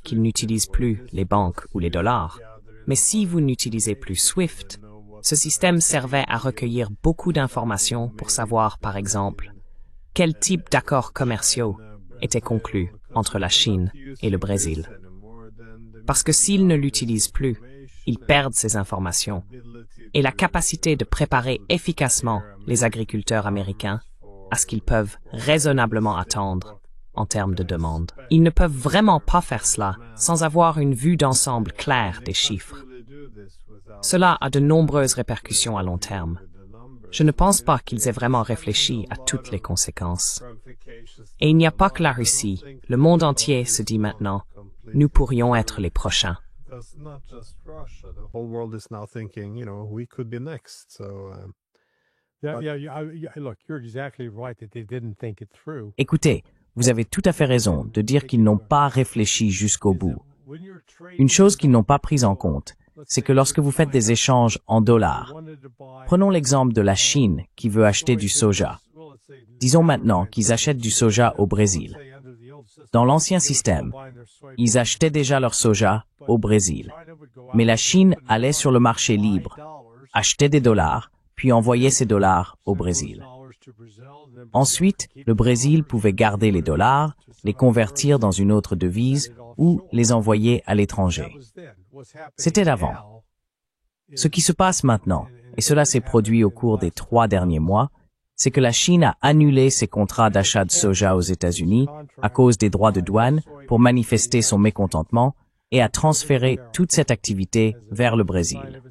qu'ils n'utilisent plus les banques ou les dollars, mais si vous n'utilisez plus SWIFT, ce système servait à recueillir beaucoup d'informations pour savoir, par exemple, quel type d'accords commerciaux étaient conclus entre la Chine et le Brésil. Parce que s'ils ne l'utilisent plus, ils perdent ces informations et la capacité de préparer efficacement les agriculteurs américains à ce qu'ils peuvent raisonnablement attendre en termes de demande. Ils ne peuvent vraiment pas faire cela sans avoir une vue d'ensemble claire des chiffres. Cela a de nombreuses répercussions à long terme. Je ne pense pas qu'ils aient vraiment réfléchi à toutes les conséquences. Et il n'y a pas que la Russie. Le monde entier se dit maintenant, nous pourrions être les prochains. Écoutez, vous avez tout à fait raison de dire qu'ils n'ont pas réfléchi jusqu'au bout. Une chose qu'ils n'ont pas prise en compte, c'est que lorsque vous faites des échanges en dollars, prenons l'exemple de la Chine qui veut acheter du soja. Disons maintenant qu'ils achètent du soja au Brésil. Dans l'ancien système, ils achetaient déjà leur soja au Brésil. Mais la Chine allait sur le marché libre, achetait des dollars, puis envoyait ces dollars au Brésil. Ensuite, le Brésil pouvait garder les dollars, les convertir dans une autre devise ou les envoyer à l'étranger. C'était avant. Ce qui se passe maintenant, et cela s'est produit au cours des 3 derniers mois, c'est que la Chine a annulé ses contrats d'achat de soja aux États-Unis à cause des droits de douane pour manifester son mécontentement et a transféré toute cette activité vers le Brésil.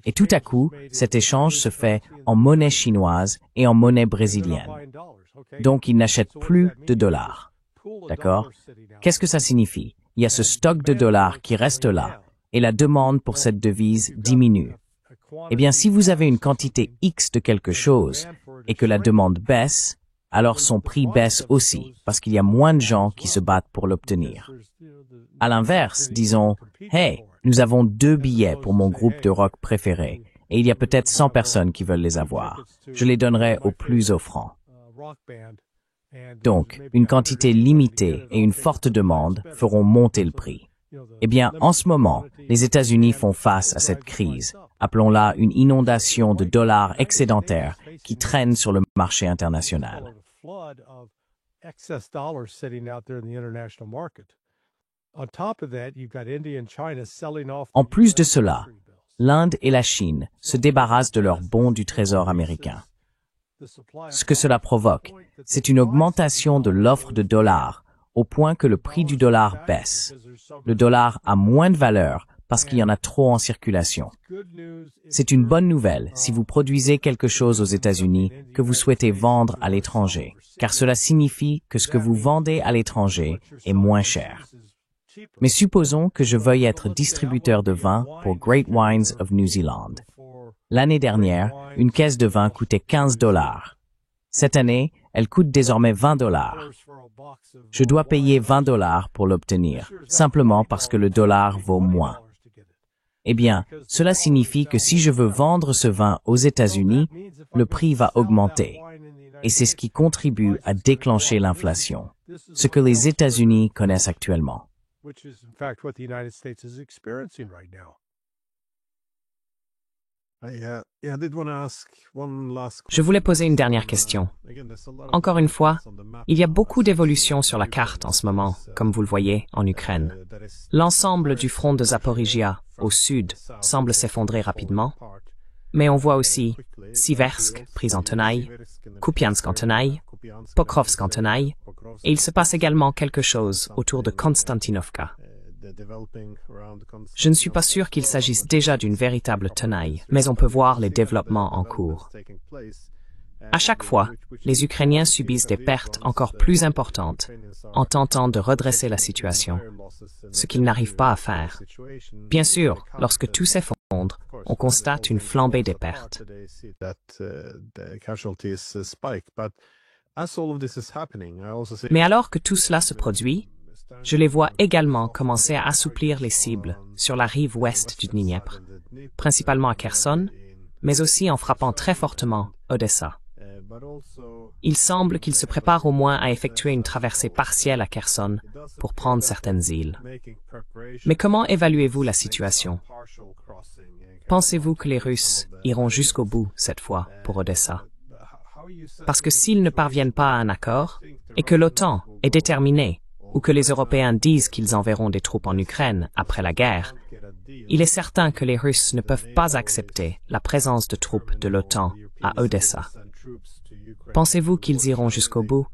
Et tout à coup, cet échange se fait en monnaie chinoise et en monnaie brésilienne. Donc, ils n'achètent plus de dollars. D'accord? Qu'est-ce que ça signifie? Il y a ce stock de dollars qui reste là et la demande pour cette devise diminue. Eh bien, si vous avez une quantité X de quelque chose et que la demande baisse, alors son prix baisse aussi parce qu'il y a moins de gens qui se battent pour l'obtenir. À l'inverse, disons, « Hey, nous avons 2 billets pour mon groupe de rock préféré et il y a peut-être 100 personnes qui veulent les avoir. Je les donnerai au plus offrant. » Donc, une quantité limitée et une forte demande feront monter le prix. Eh bien, en ce moment, les États-Unis font face à cette crise. Appelons-la une inondation de dollars excédentaires qui traînent sur le marché international. En plus de cela, l'Inde et la Chine se débarrassent de leurs bons du Trésor américain. Ce que cela provoque, c'est une augmentation de l'offre de dollars au point que le prix du dollar baisse. Le dollar a moins de valeur parce qu'il y en a trop en circulation. C'est une bonne nouvelle si vous produisez quelque chose aux États-Unis que vous souhaitez vendre à l'étranger, car cela signifie que ce que vous vendez à l'étranger est moins cher. Mais supposons que je veuille être distributeur de vin pour Great Wines of New Zealand. L'année dernière, une caisse de vin coûtait 15 $. Cette année, elle coûte désormais 20 $. Je dois payer 20 $ pour l'obtenir, simplement parce que le dollar vaut moins. Eh bien, cela signifie que si je veux vendre ce vin aux États-Unis, le prix va augmenter. Et c'est ce qui contribue à déclencher l'inflation, ce que les États-Unis connaissent actuellement. Je voulais poser une dernière question. Encore une fois, il y a beaucoup d'évolutions sur la carte en ce moment, comme vous le voyez, en Ukraine. L'ensemble du front de Zaporizhia, au sud, semble s'effondrer rapidement, mais on voit aussi Siversk, prise en tenaille, Kupiansk en tenaille, Pokrovsk en tenaille, et il se passe également quelque chose autour de Konstantinovka. Je ne suis pas sûr qu'il s'agisse déjà d'une véritable tenaille, mais on peut voir les développements en cours. À chaque fois, les Ukrainiens subissent des pertes encore plus importantes en tentant de redresser la situation, ce qu'ils n'arrivent pas à faire. Bien sûr, lorsque tout s'effondre, on constate une flambée des pertes. Mais alors que tout cela se produit, je les vois également commencer à assouplir les cibles sur la rive ouest du Dniepr, principalement à Kherson, mais aussi en frappant très fortement Odessa. Il semble qu'ils se préparent au moins à effectuer une traversée partielle à Kherson pour prendre certaines îles. Mais comment évaluez-vous la situation? Pensez-vous que les Russes iront jusqu'au bout cette fois pour Odessa? Parce que s'ils ne parviennent pas à un accord, et que l'OTAN est déterminée, ou que les Européens disent qu'ils enverront des troupes en Ukraine après la guerre, il est certain que les Russes ne peuvent pas accepter la présence de troupes de l'OTAN à Odessa. Pensez-vous qu'ils iront jusqu'au bout?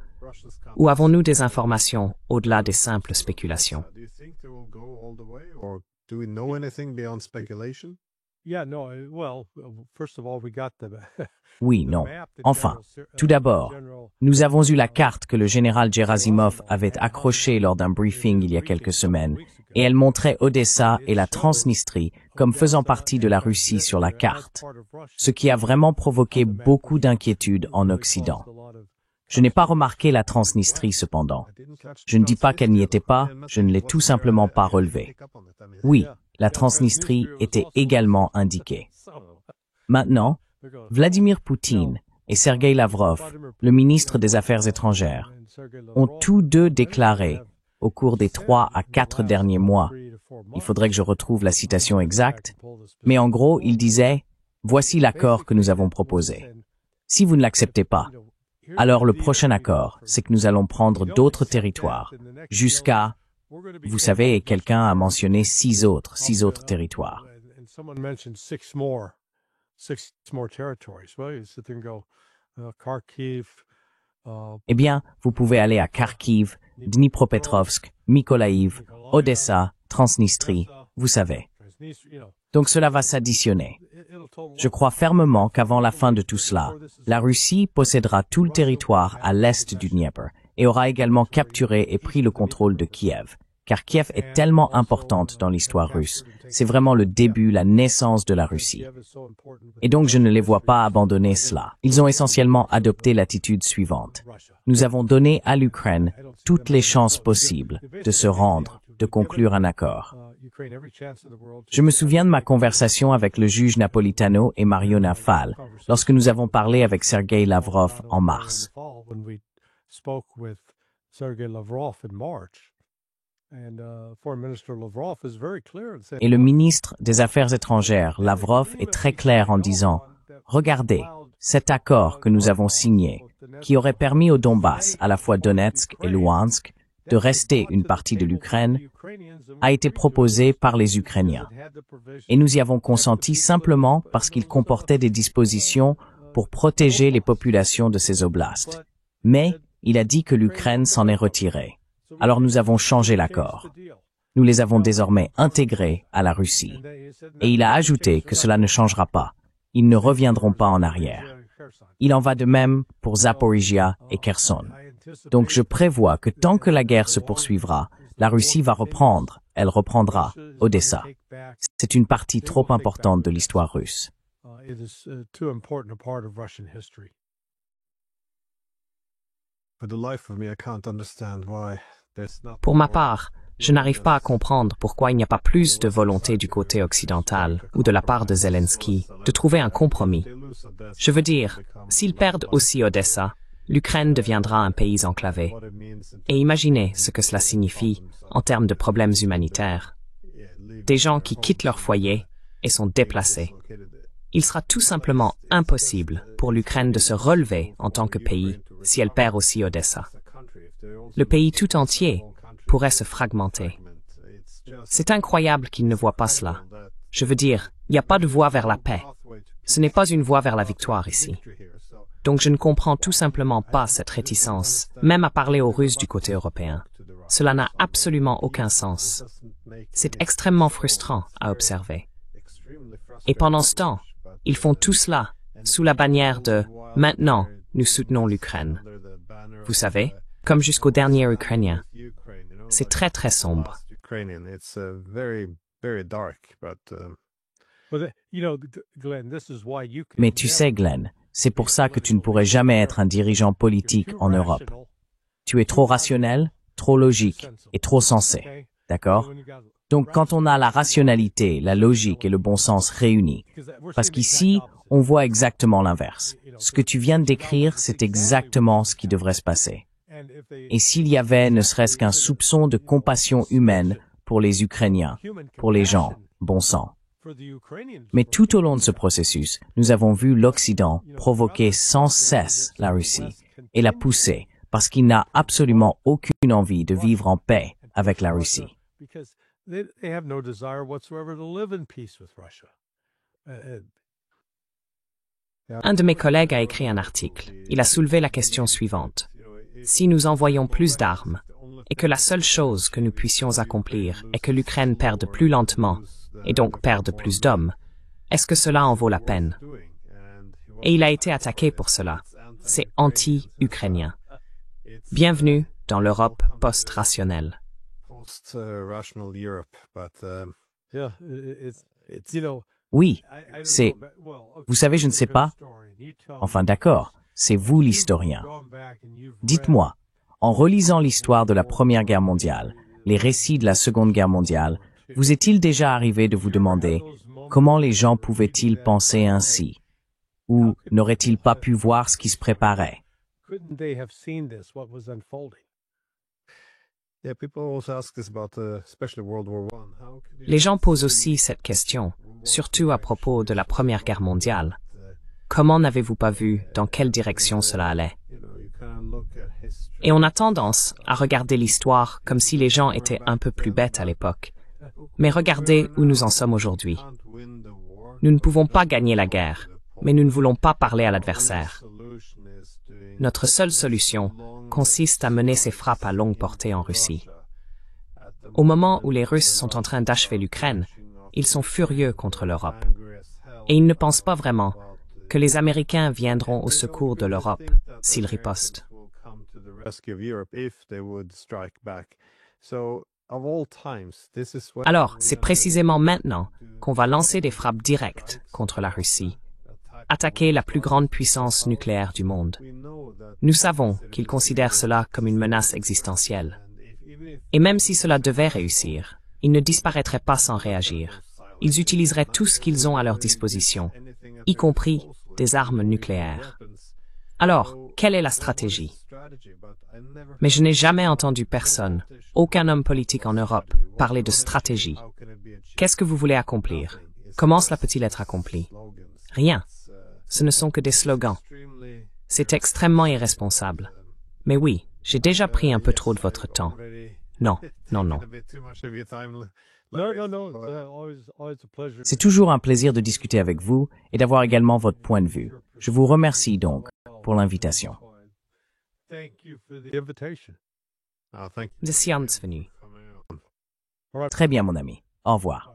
Ou avons-nous des informations au-delà des simples spéculations? Oui, non. Enfin, tout d'abord, nous avons eu la carte que le général Gerasimov avait accrochée lors d'un briefing il y a quelques semaines, et elle montrait Odessa et la Transnistrie comme faisant partie de la Russie sur la carte, ce qui a vraiment provoqué beaucoup d'inquiétudes en Occident. Je n'ai pas remarqué la Transnistrie cependant. Je ne dis pas qu'elle n'y était pas, je ne l'ai tout simplement pas relevée. Oui, la Transnistrie était également indiquée. Maintenant, Vladimir Poutine et Sergei Lavrov, le ministre des Affaires étrangères, ont tous deux déclaré, au cours des 3 à 4 derniers mois, il faudrait que je retrouve la citation exacte, mais en gros, ils disaient « Voici l'accord que nous avons proposé. Si vous ne l'acceptez pas, alors le prochain accord, c'est que nous allons prendre d'autres territoires, jusqu'à Vous savez, et quelqu'un a mentionné six autres territoires. Eh bien, vous pouvez aller à Kharkiv, Dnipropetrovsk, Mykolaïv, Odessa, Transnistrie, vous savez. Donc cela va s'additionner. Je crois fermement qu'avant la fin de tout cela, la Russie possédera tout le territoire à l'est du Dniepr et aura également capturé et pris le contrôle de Kiev, car Kiev est tellement importante dans l'histoire russe. C'est vraiment le début, la naissance de la Russie. Et donc je ne les vois pas abandonner cela. Ils ont essentiellement adopté l'attitude suivante. Nous avons donné à l'Ukraine toutes les chances possibles de se rendre, de conclure un accord. Je me souviens de ma conversation avec le juge Napolitano et Mariona Fall lorsque nous avons parlé avec Sergei Lavrov en mars. Et le ministre des Affaires étrangères, Lavrov, est très clair en disant « Regardez, cet accord que nous avons signé, qui aurait permis au Donbass, à la fois Donetsk et Luhansk, de rester une partie de l'Ukraine, a été proposé par les Ukrainiens. Et nous y avons consenti simplement parce qu'il comportait des dispositions pour protéger les populations de ces oblasts. Mais il a dit que l'Ukraine s'en est retirée. Alors nous avons changé l'accord. Nous les avons désormais intégrés à la Russie. Et il a ajouté que cela ne changera pas. Ils ne reviendront pas en arrière. Il en va de même pour Zaporizhia et Kherson. Donc je prévois que tant que la guerre se poursuivra, la Russie va reprendre, elle reprendra Odessa. C'est une partie trop importante de l'histoire russe. Pour ma part, je n'arrive pas à comprendre pourquoi il n'y a pas plus de volonté du côté occidental ou de la part de Zelensky de trouver un compromis. Je veux dire, s'ils perdent aussi Odessa, l'Ukraine deviendra un pays enclavé. Et imaginez ce que cela signifie en termes de problèmes humanitaires. Des gens qui quittent leur foyer et sont déplacés. Il sera tout simplement impossible pour l'Ukraine de se relever en tant que pays si elle perd aussi Odessa. Le pays tout entier pourrait se fragmenter. C'est incroyable qu'ils ne voient pas cela. Je veux dire, il n'y a pas de voie vers la paix. Ce n'est pas une voie vers la victoire ici. Donc je ne comprends tout simplement pas cette réticence, même à parler aux Russes du côté européen. Cela n'a absolument aucun sens. C'est extrêmement frustrant à observer. Et pendant ce temps, ils font tout cela sous la bannière de « Maintenant, nous soutenons l'Ukraine ». Vous savez, comme jusqu'au dernier Ukrainien. C'est très très sombre. Mais tu sais, Glenn, c'est pour ça que tu ne pourrais jamais être un dirigeant politique en Europe. Tu es trop rationnel, trop logique et trop sensé. D'accord? Donc quand on a la rationalité, la logique et le bon sens réunis, parce qu'ici, on voit exactement l'inverse. Ce que tu viens de décrire, c'est exactement ce qui devrait se passer. Et s'il y avait ne serait-ce qu'un soupçon de compassion humaine pour les Ukrainiens, pour les gens, bon sang. Mais tout au long de ce processus, nous avons vu l'Occident provoquer sans cesse la Russie et la pousser parce qu'il n'a absolument aucune envie de vivre en paix avec la Russie. Un de mes collègues a écrit un article. Il a soulevé la question suivante. Si nous envoyons plus d'armes et que la seule chose que nous puissions accomplir est que l'Ukraine perde plus lentement et donc perde plus d'hommes, est-ce que cela en vaut la peine? Et il a été attaqué pour cela. C'est anti-ukrainien. Bienvenue dans l'Europe post-rationnelle. Oui, c'est... Vous savez, je ne sais pas. Enfin d'accord, c'est vous l'historien. Dites-moi, en relisant l'histoire de la Première Guerre mondiale, les récits de la Seconde Guerre mondiale, vous est-il déjà arrivé de vous demander comment les gens pouvaient-ils penser ainsi? Ou n'auraient-ils pas pu voir ce qui se préparait? Les gens posent aussi cette question, surtout à propos de la Première Guerre mondiale. Comment n'avez-vous pas vu dans quelle direction cela allait? Et on a tendance à regarder l'histoire comme si les gens étaient un peu plus bêtes à l'époque. Mais regardez où nous en sommes aujourd'hui. Nous ne pouvons pas gagner la guerre, mais nous ne voulons pas parler à l'adversaire. Notre seule solution consiste à mener ces frappes à longue portée en Russie. Au moment où les Russes sont en train d'achever l'Ukraine, ils sont furieux contre l'Europe. Et ils ne pensent pas vraiment que les Américains viendront au secours de l'Europe s'ils ripostent. Alors, c'est précisément maintenant qu'on va lancer des frappes directes contre la Russie, attaquer la plus grande puissance nucléaire du monde. Nous savons qu'ils considèrent cela comme une menace existentielle. Et même si cela devait réussir, ils ne disparaîtraient pas sans réagir. Ils utiliseraient tout ce qu'ils ont à leur disposition, y compris des armes nucléaires. Alors, quelle est la stratégie? Mais je n'ai jamais entendu personne, aucun homme politique en Europe, parler de stratégie. Qu'est-ce que vous voulez accomplir? Comment cela peut-il être accompli? Rien. Ce ne sont que des slogans. C'est extrêmement irresponsable. Mais oui, j'ai déjà pris un peu trop de votre temps. Non, non, non. C'est toujours un plaisir de discuter avec vous et d'avoir également votre point de vue. Je vous remercie donc pour l'invitation. De science venue. Très bien, mon ami. Au revoir.